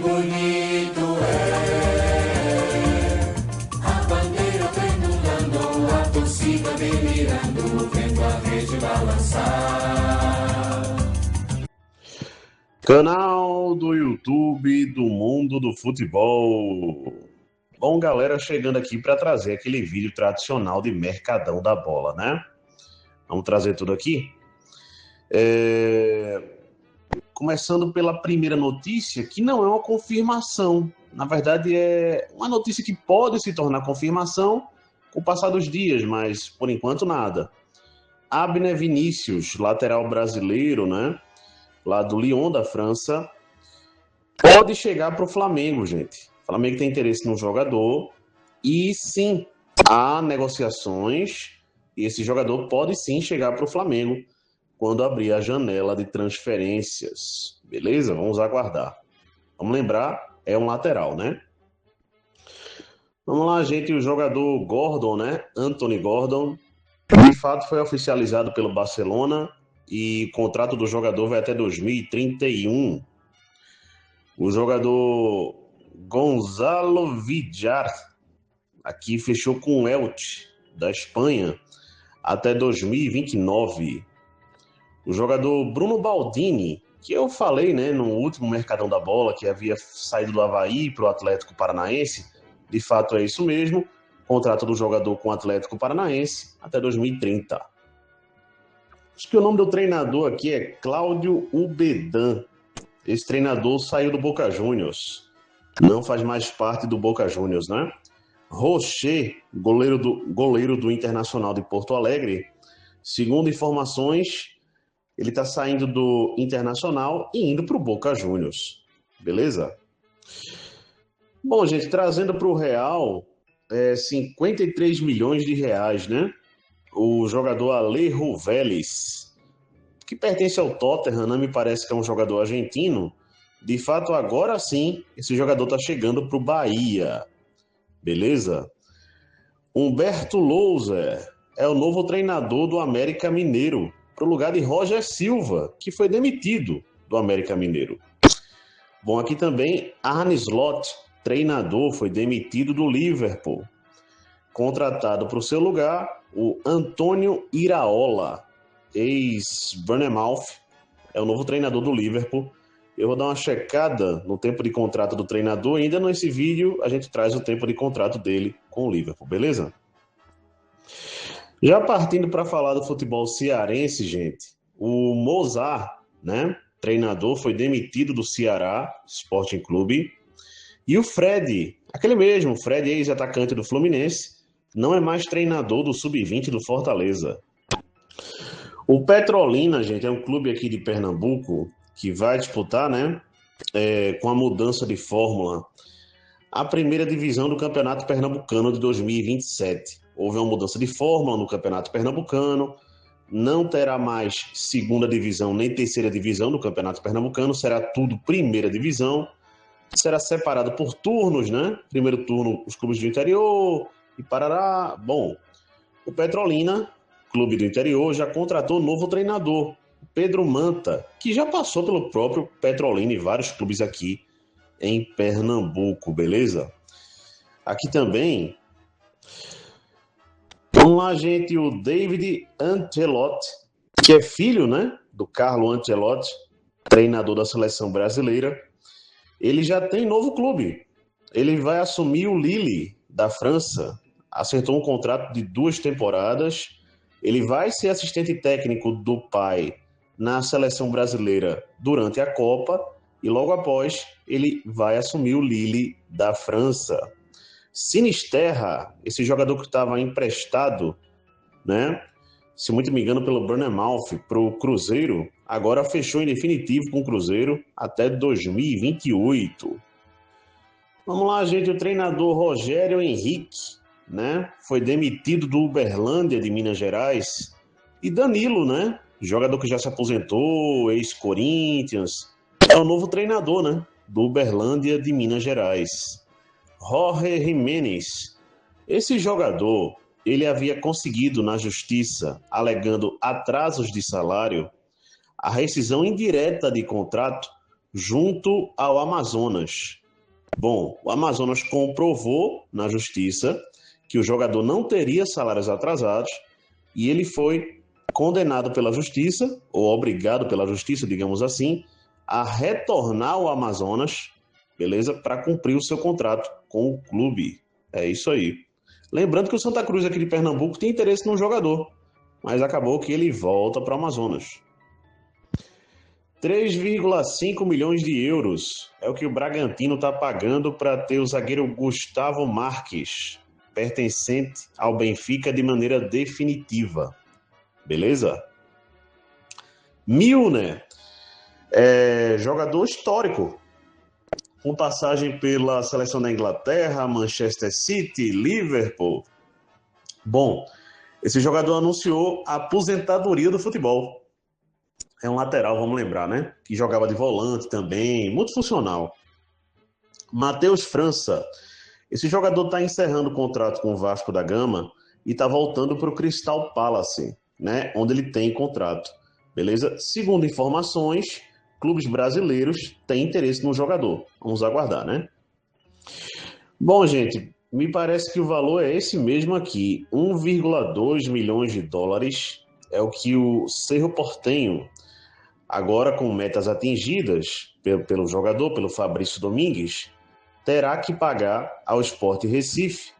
bonito é a bandeira tremulando, a torcida delirando, vendo a rede balançar. Canal do YouTube do Mundo do Futebol. Bom, galera, chegando aqui para trazer aquele vídeo tradicional de Mercadão da Bola, né? Vamos trazer tudo aqui. Começando pela primeira notícia, que não é uma confirmação. Na verdade, é uma notícia que pode se tornar confirmação com o passar dos dias, mas por enquanto nada. Abner Vinícius, lateral brasileiro, né? Lá do Lyon, da França, pode chegar para o Flamengo, gente. O Flamengo tem interesse no jogador e sim, há negociações e esse jogador pode sim chegar para o Flamengo quando abrir a janela de transferências. Beleza? Vamos aguardar. Vamos lembrar, é um lateral, né? Vamos lá, gente, o jogador Gordon, né? Anthony Gordon, de fato foi oficializado pelo Barcelona e o contrato do jogador vai até 2031. O jogador Gonzalo Villar aqui fechou com o Elche, da Espanha, até 2029. O jogador Bruno Baldini, que eu falei, né, no último Mercadão da Bola, que havia saído do Avaí para o Atlético Paranaense, de fato é isso mesmo, contrato do jogador com o Atlético Paranaense até 2030. Acho que o nome do treinador aqui é Cláudio Ubedan. Esse treinador saiu do Boca Juniors. Não faz mais parte do Boca Juniors, né? Rocher, goleiro do Internacional de Porto Alegre. Segundo informações, ele está saindo do Internacional e indo para o Boca Juniors. Beleza? Bom, gente, trazendo para o Real, 53 milhões de reais, né? O jogador Alejo Vélez, que pertence ao Tottenham, né? Me parece que é um jogador argentino. De fato, agora sim, esse jogador está chegando para o Bahia. Beleza? Humberto Louser é o novo treinador do América Mineiro, para o lugar de Roger Silva, que foi demitido do América Mineiro. Bom, aqui também Arne Slot, treinador, foi demitido do Liverpool. Contratado para o seu lugar, o Antônio Iraola, ex-Bournemouth, é o novo treinador do Liverpool. Eu vou dar uma checada no tempo de contrato do treinador. Ainda nesse vídeo a gente traz o tempo de contrato dele com o Liverpool, beleza? Já partindo para falar do futebol cearense, gente, o Mozart, né, treinador, foi demitido do Ceará Sporting Clube. E o Fred, aquele mesmo, Fred, ex-atacante do Fluminense, não é mais treinador do Sub-20 do Fortaleza. O Petrolina, gente, é um clube aqui de Pernambuco que vai disputar, né, com a mudança de fórmula, a primeira divisão do Campeonato Pernambucano de 2027. Houve uma mudança de fórmula no Campeonato Pernambucano, não terá mais segunda divisão nem terceira divisão no Campeonato Pernambucano, será tudo primeira divisão, será separado por turnos, né? Primeiro turno, os clubes do interior e Parará. Bom, o Petrolina, clube do interior, já contratou um novo treinador, Pedro Manta, que já passou pelo próprio Petrolina e vários clubes aqui em Pernambuco, beleza? Aqui também, vamos lá, gente, o David Ancelotti, que é filho, né, do Carlo Ancelotti, treinador da seleção brasileira, ele já tem novo clube. Ele vai assumir o Lille, da França. Acertou um contrato de 2 temporadas. Ele vai ser assistente técnico do pai na seleção brasileira durante a Copa. E logo após, ele vai assumir o Lille, da França. Sinisterra, esse jogador que estava emprestado, né, se muito me engano, pelo Bournemouth, para o Cruzeiro, agora fechou em definitivo com o Cruzeiro até 2028. Vamos lá, gente, o treinador Rogério Henrique, né, foi demitido do Uberlândia de Minas Gerais. E Danilo, né, jogador que já se aposentou, ex-Corinthians, é o novo treinador, né, do Uberlândia de Minas Gerais. Jorge Jimenez, esse jogador, ele havia conseguido na justiça, alegando atrasos de salário, a rescisão indireta de contrato junto ao Amazonas. Bom, o Amazonas comprovou na justiça que o jogador não teria salários atrasados e ele foi condenado pela justiça, ou obrigado pela justiça, digamos assim, a retornar ao Amazonas, beleza? Para cumprir o seu contrato com o clube. É isso aí. Lembrando que o Santa Cruz aqui de Pernambuco tem interesse no jogador, mas acabou que ele volta para o Amazonas. 3,5 milhões de euros é o que o Bragantino está pagando para ter o zagueiro Gustavo Marques, pertencente ao Benfica de maneira definitiva. Beleza? Milner, jogador histórico, com passagem pela seleção da Inglaterra, Manchester City, Liverpool. Bom, esse jogador anunciou a aposentadoria do futebol. É um lateral, vamos lembrar, né? Que jogava de volante também, muito funcional. Matheus França. Esse jogador está encerrando o contrato com o Vasco da Gama e está voltando para o Crystal Palace, né? Onde ele tem contrato. Beleza? Segundo informações, clubes brasileiros têm interesse no jogador. Vamos aguardar, né? Bom, gente, me parece que o valor é esse mesmo aqui. 1,2 milhões de dólares é o que o Cerro Porteño, agora com metas atingidas pelo jogador, pelo Fabrício Domingues, terá que pagar ao Sport Recife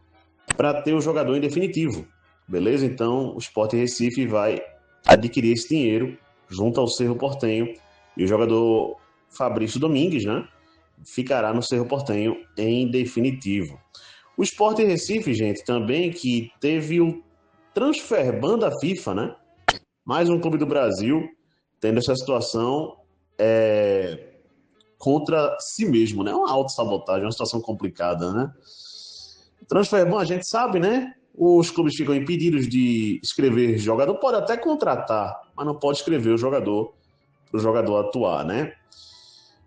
para ter o jogador em definitivo. Beleza? Então, o Sport Recife vai adquirir esse dinheiro junto ao Cerro Porteño e o jogador Fabrício Domingues, né, ficará no Cerro Porteño em definitivo. O Sport Recife, gente, também que teve o Transferban da FIFA, né? Mais um clube do Brasil tendo essa situação contra si mesmo, né? Uma autossabotagem, uma situação complicada, né? Transferban, a gente sabe, né? Os clubes ficam impedidos de escrever jogador, pode até contratar, mas não pode escrever o jogador para o jogador atuar, né?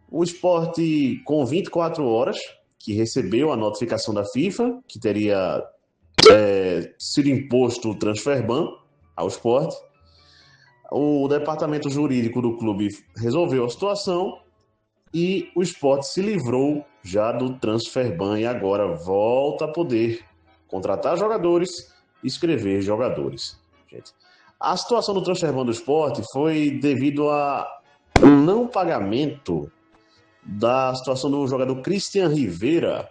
O Sport, com 24 horas, que recebeu a notificação da FIFA, que teria sido imposto o transferban ao Sport. O departamento jurídico do clube resolveu a situação e o Sport se livrou já do transferban e agora volta a poder contratar jogadores e escrever jogadores. Gente, a situação do transferban do Sport foi devido a um não pagamento da situação do jogador Cristian Rivera.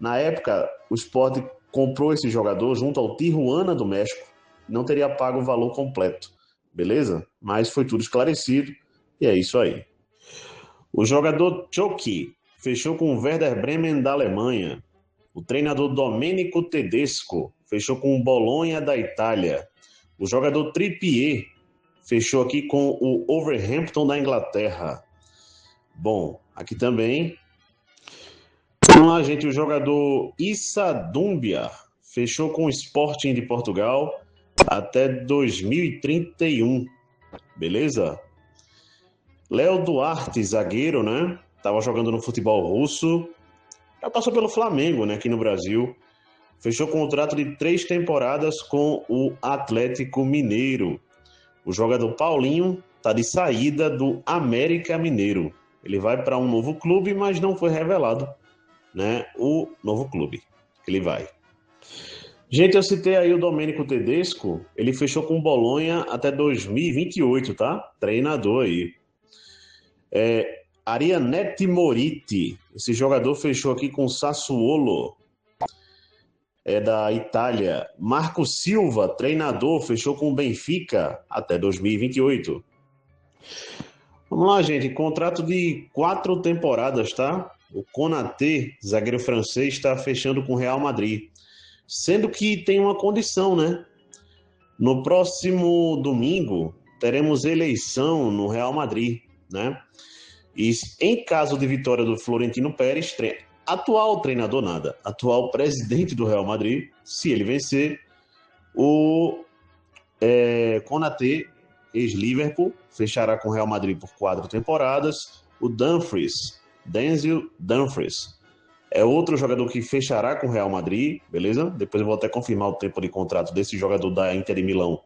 Na época, o Sport comprou esse jogador junto ao Tijuana do México. Não teria pago o valor completo, beleza? Mas foi tudo esclarecido e é isso aí. O jogador Chucky fechou com o Werder Bremen da Alemanha. O treinador Domenico Tedesco fechou com o Bolonha da Itália. O jogador Trippier fechou aqui com o Wolverhampton da Inglaterra. Bom, aqui também. Vamos lá, gente. O jogador Issa Doumbia fechou com o Sporting de Portugal até 2031. Beleza? Léo Duarte, zagueiro, né? Tava jogando no futebol russo. Já passou pelo Flamengo, né? Aqui no Brasil. Fechou contrato de 3 temporadas com o Atlético Mineiro. O jogador Paulinho tá de saída do América Mineiro. Ele vai para um novo clube, mas não foi revelado, né, o novo clube que ele vai. Gente, eu citei aí o Domenico Tedesco, ele fechou com o Bolonha até 2028, tá? Treinador aí. Arianete Moriti, esse jogador fechou aqui com o Sassuolo, da Itália. Marco Silva, treinador, fechou com o Benfica até 2028. Vamos lá, gente. Contrato de 4 temporadas, tá? O Konaté, zagueiro francês, está fechando com o Real Madrid. Sendo que tem uma condição, né? No próximo domingo, teremos eleição no Real Madrid, né? E em caso de vitória do Florentino Pérez, atual treinador nada, atual presidente do Real Madrid, se ele vencer, o Konaté, ex-Liverpool, fechará com o Real Madrid por 4 temporadas. O Denzel Dumfries, é outro jogador que fechará com o Real Madrid, beleza? Depois eu vou até confirmar o tempo de contrato desse jogador da Inter de Milão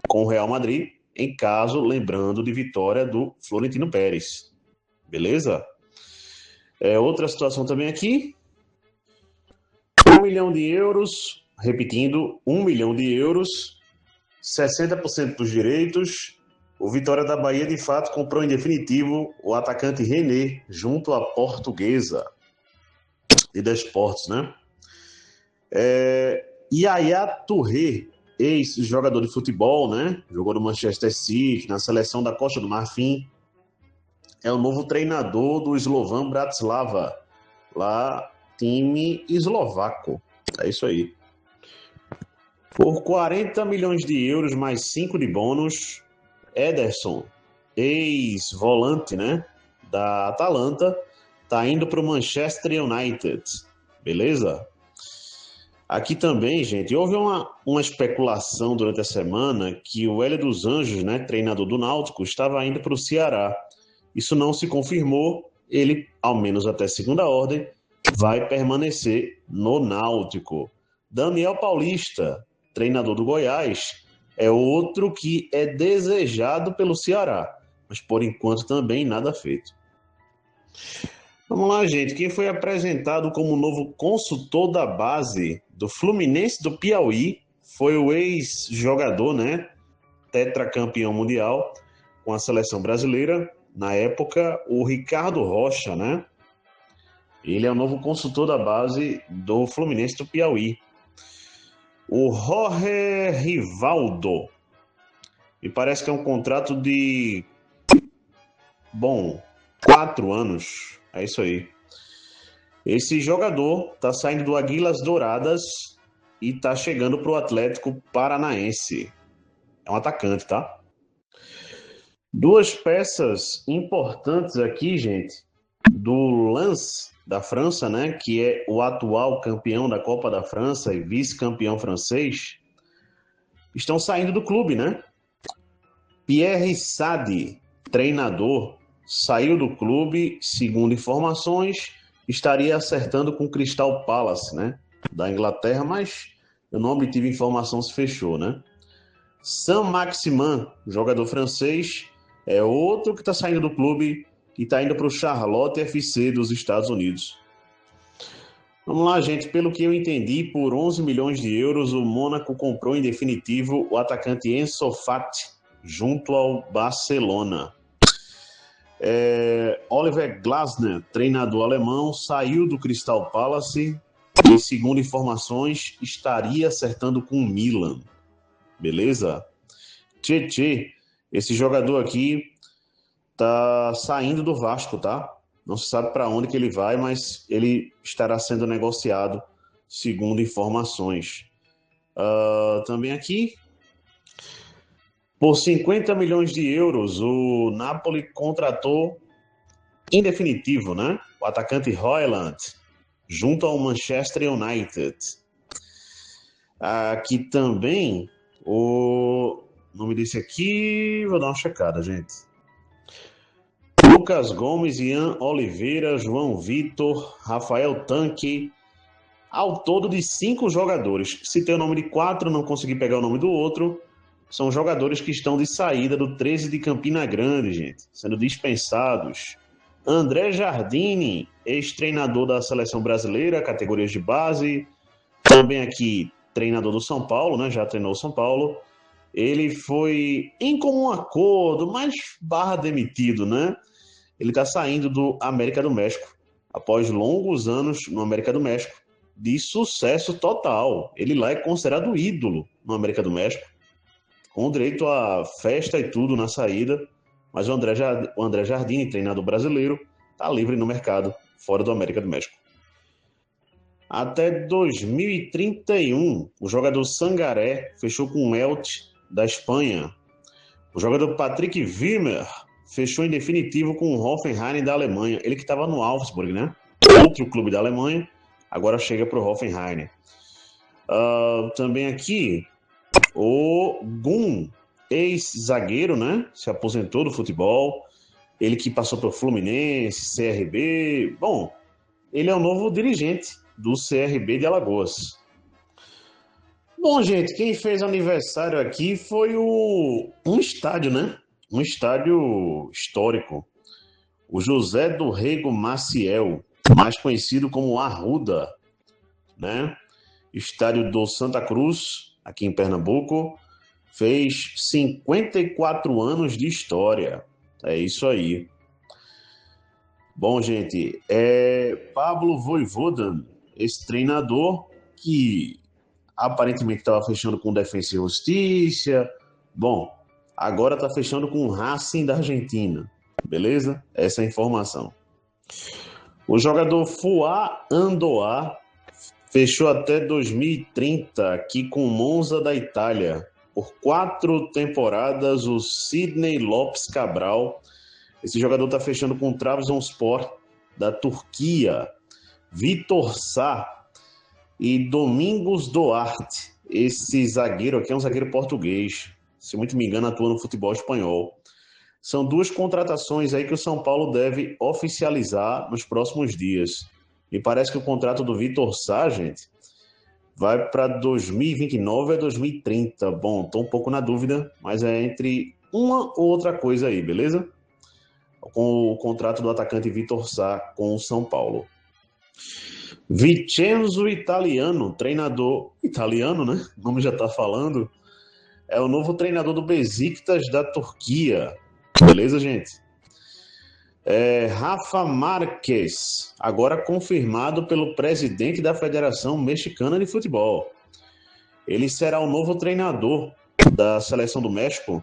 com o Real Madrid, em caso, lembrando, de vitória do Florentino Pérez. beleza? Outra situação também aqui, 1 milhão de euros, repetindo, 1 milhão de euros, 60% dos direitos. O Vitória da Bahia, de fato, comprou em definitivo o atacante René, junto à Portuguesa de Desportos, né? Yaya Touré, ex-jogador de futebol, né? Jogou no Manchester City, na seleção da Costa do Marfim. É o novo treinador do Slovan Bratislava, lá, time eslovaco. É isso aí. Por 40 milhões de euros, mais 5 de bônus, Ederson, ex-volante, né, da Atalanta, tá indo para o Manchester United. Beleza? Aqui também, gente, houve uma especulação durante a semana que o Hélio dos Anjos, né, treinador do Náutico, estava indo para o Ceará. Isso não se confirmou. Ele, ao menos até segunda ordem, vai permanecer no Náutico. Daniel Paulista, treinador do Goiás, é outro que é desejado pelo Ceará, mas por enquanto também nada feito. Vamos lá, gente. Quem foi apresentado como novo consultor da base do Fluminense do Piauí foi o ex-jogador, né, tetracampeão mundial com a seleção brasileira, na época, o Ricardo Rocha, né? Ele é o novo consultor da base do Fluminense do Piauí. O Jorge Rivaldo. E parece que é um contrato de 4 anos. É isso aí. Esse jogador está saindo do Águilas Douradas e está chegando para o Atlético Paranaense. É um atacante, tá? Duas peças importantes aqui, gente, do Lens da França, né, que é o atual campeão da Copa da França e vice-campeão francês, estão saindo do clube, né? Pierre Sade, treinador, saiu do clube, segundo informações, estaria acertando com o Crystal Palace, né, da Inglaterra, mas eu não obtive informação se fechou, né? Saint-Maximin, jogador francês, é outro que está saindo do clube e está indo para o Charlotte FC dos Estados Unidos. Vamos lá, gente. Pelo que eu entendi, por 11 milhões de euros, o Mônaco comprou em definitivo o atacante Enzo Fati, junto ao Barcelona. Oliver Glasner, treinador alemão, saiu do Crystal Palace e, segundo informações, estaria acertando com o Milan. Beleza? Tchê, esse jogador aqui tá saindo do Vasco, tá? Não se sabe para onde que ele vai, mas ele estará sendo negociado, segundo informações. Também aqui, por 50 milhões de euros, o Napoli contratou em definitivo, né, o atacante Højlund, junto ao Manchester United. Aqui também, o nome desse aqui, vou dar uma checada, gente. Lucas Gomes, Ian Oliveira, João Vitor, Rafael Tanque, ao todo de 5 jogadores. Citei o nome de 4, não consegui pegar o nome do outro. São jogadores que estão de saída do 13 de Campina Grande, gente, sendo dispensados. André Jardine, ex-treinador da seleção brasileira, categorias de base. Também aqui, treinador do São Paulo, né? Já treinou o São Paulo. Ele foi em comum acordo, mas demitido, né? Ele está saindo do América do México, após longos anos no América do México, de sucesso total. Ele lá é considerado ídolo no América do México, com direito a festa e tudo na saída, mas o André Jardine, treinador brasileiro, está livre no mercado, fora do América do México. Até 2031, o jogador Sangaré fechou com o Elche da Espanha. O jogador Patrick Wimmer fechou em definitivo com o Hoffenheim da Alemanha. Ele que estava no Augsburg, né? Outro clube da Alemanha, agora chega para o Hoffenheim. Também aqui, o Gun, ex-zagueiro, né? Se aposentou do futebol. Ele que passou pelo Fluminense, CRB. Bom, ele é o novo dirigente do CRB de Alagoas. Bom, gente, quem fez aniversário aqui foi um estádio, né? Um estádio histórico. O José do Rego Maciel, mais conhecido como Arruda, né? Estádio do Santa Cruz, aqui em Pernambuco, fez 54 anos de história. É isso aí. Bom, gente, Pablo Voivoda, esse treinador que aparentemente estava fechando com Defensa e Justiça. Bom, agora está fechando com o Racing da Argentina. Beleza? Essa é a informação. O jogador Fuá Andoá fechou até 2030 aqui com o Monza da Itália. Por 4 temporadas, o Sidney Lopes Cabral. Esse jogador está fechando com o Trabzonspor da Turquia. Vitor Sá e Domingos Duarte. Esse zagueiro aqui é um zagueiro português. Se muito me engano, atua no futebol espanhol. São 2 contratações aí que o São Paulo deve oficializar nos próximos dias. Me parece que o contrato do Vitor Sá, gente, vai para 2029 a 2030. Bom, estou um pouco na dúvida, mas é entre uma ou outra coisa aí, beleza? Com o contrato do atacante Vitor Sá com o São Paulo. Vincenzo Italiano, treinador italiano, né? O nome já está falando. É o novo treinador do Besiktas da Turquia. Beleza, gente? Rafa Márquez, agora confirmado pelo presidente da Federação Mexicana de Futebol. Ele será o novo treinador da Seleção do México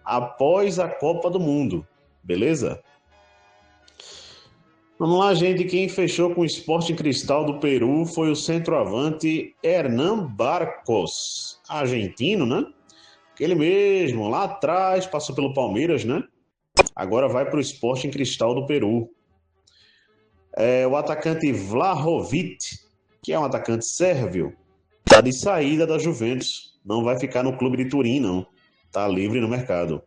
após a Copa do Mundo. Beleza? Vamos lá, gente. Quem fechou com o Sporting Cristal do Peru foi o centroavante Hernán Barcos, argentino, né? Aquele mesmo, lá atrás, passou pelo Palmeiras, né? Agora vai para o Sporting Cristal do Peru. O atacante Vlahovic, que é um atacante sérvio, está de saída da Juventus. Não vai ficar no clube de Turim, não. Está livre no mercado.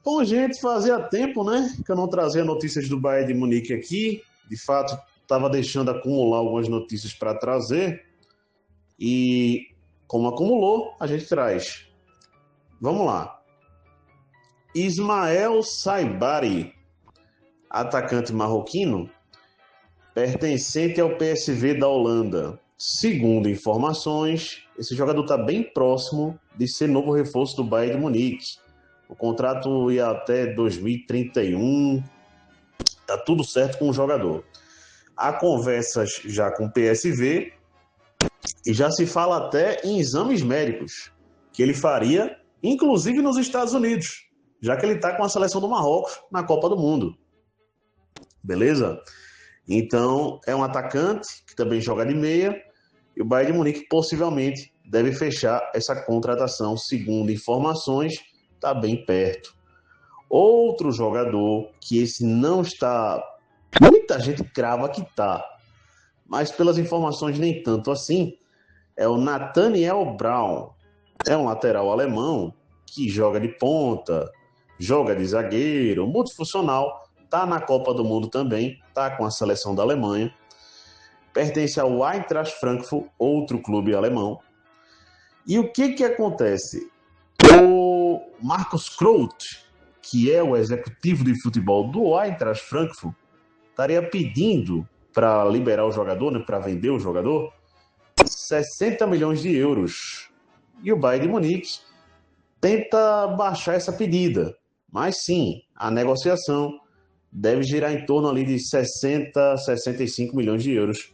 Bom, gente, fazia tempo, né, que eu não trazia notícias do Bayern de Munique aqui. De fato, estava deixando acumular algumas notícias para trazer. E como acumulou, a gente traz. Vamos lá. Ismael Saibari, atacante marroquino, pertencente ao PSV da Holanda. Segundo informações, esse jogador está bem próximo de ser novo reforço do Bayern de Munique. O contrato ia até 2031. Tá tudo certo com o jogador. Há conversas já com o PSV e já se fala até em exames médicos que ele faria, inclusive nos Estados Unidos, já que ele está com a seleção do Marrocos na Copa do Mundo. Beleza? Então, é um atacante que também joga de meia e o Bayern de Munique possivelmente deve fechar essa contratação, segundo informações. Está bem perto. Outro jogador que esse não está... Muita gente crava que está, mas pelas informações nem tanto assim, é o Nathaniel Brown. É um lateral alemão que joga de ponta, joga de zagueiro, multifuncional, está na Copa do Mundo também, está com a seleção da Alemanha, pertence ao Eintracht Frankfurt, outro clube alemão. E o que acontece? O Markus Kroth, que é o executivo de futebol do Eintracht Frankfurt, estaria pedindo para liberar o jogador, né, para vender o jogador, 60 milhões de euros. E o Bayern de Munique tenta baixar essa pedida. Mas sim, a negociação deve girar em torno ali de 60, 65 milhões de euros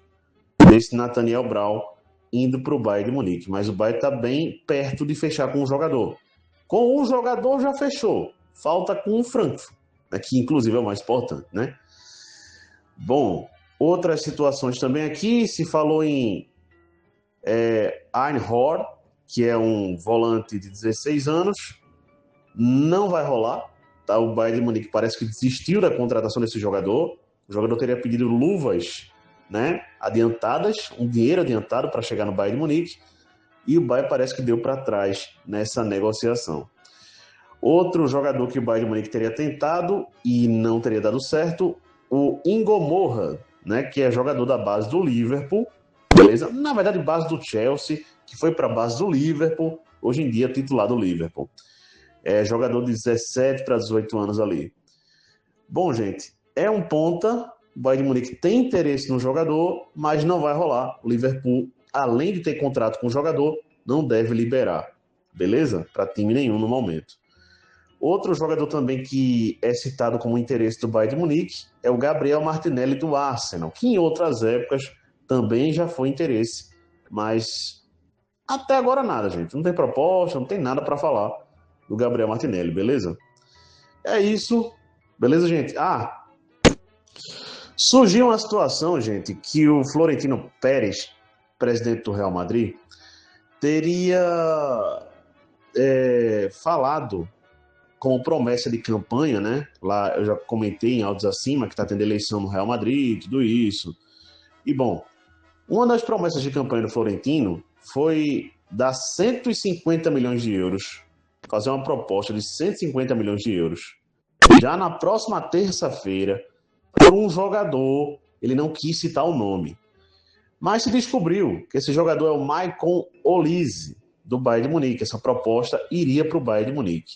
desse Nathaniel Brown indo para o Bayern de Munique. Mas o Bayern está bem perto de fechar com o jogador. Com o jogador já fechou. Falta com o Frankfurt, que inclusive é o mais importante, né? Bom, outras situações também aqui. Se falou em Einhorn, que é um volante de 16 anos. Não vai rolar. Tá? O Bayern de Munique parece que desistiu da contratação desse jogador. O jogador teria pedido luvas, né, adiantadas, um dinheiro adiantado para chegar no Bayern de Munique. E o Bayern parece que deu para trás nessa negociação. Outro jogador que o Bayern de Munique teria tentado e não teria dado certo, o Ingo Mohan, né, que é jogador da base do Liverpool, beleza? Na verdade, base do Chelsea, que foi para a base do Liverpool, hoje em dia titular do Liverpool. É jogador de 17 para 18 anos ali. Bom, gente, é um ponta. O Bayern de Munique tem interesse no jogador, mas não vai rolar. O Liverpool, além de ter contrato com o jogador, não deve liberar. Beleza? Para time nenhum no momento. Outro jogador também que é citado como interesse do Bayern de Munique é o Gabriel Martinelli do Arsenal, que em outras épocas também já foi interesse, mas até agora nada, gente. Não tem proposta, não tem nada para falar do Gabriel Martinelli, beleza? É isso. Beleza, gente? Surgiu uma situação, gente, que o Florentino Pérez, presidente do Real Madrid, teria falado como promessa de campanha, né? Lá eu já comentei em áudios acima que está tendo eleição no Real Madrid, tudo isso. E bom, uma das promessas de campanha do Florentino foi dar 150 milhões de euros, fazer uma proposta de 150 milhões de euros, já na próxima terça-feira, por um jogador, ele não quis citar o nome. Mas se descobriu que esse jogador é o Maicon Olise, do Bayern de Munique. Essa proposta iria para o Bayern de Munique.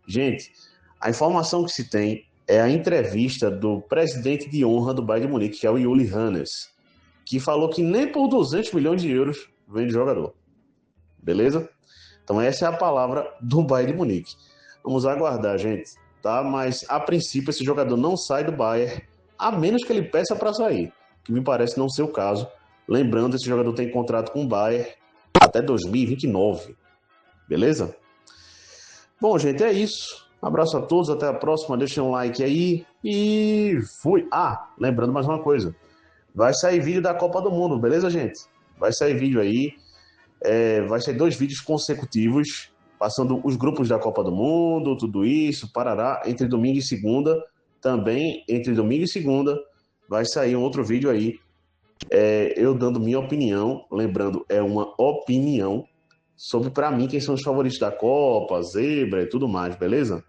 Gente, a informação que se tem é a entrevista do presidente de honra do Bayern de Munique, que é o Uli Hoeneß, que falou que nem por 200 milhões de euros vende jogador. Beleza? Então essa é a palavra do Bayern de Munique. Vamos aguardar, gente, tá? Mas a princípio esse jogador não sai do Bayern, a menos que ele peça para sair, que me parece não ser o caso. Lembrando, esse jogador tem contrato com o Bayern até 2029. Beleza? Bom, gente, é isso. Abraço a todos, até a próxima. Deixem um like aí e fui. Lembrando mais uma coisa. Vai sair vídeo da Copa do Mundo, beleza, gente? Vai sair vídeo aí. Vai sair 2 vídeos consecutivos, passando os grupos da Copa do Mundo, tudo isso, parará, entre domingo e segunda. Também, entre domingo e segunda, vai sair um outro vídeo aí, eu dando minha opinião, lembrando, é uma opinião, sobre, para mim, quem são os favoritos da Copa, zebra e tudo mais, beleza?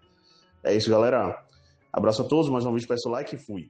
É isso, galera. Abraço a todos, mais uma vez, peço like e fui.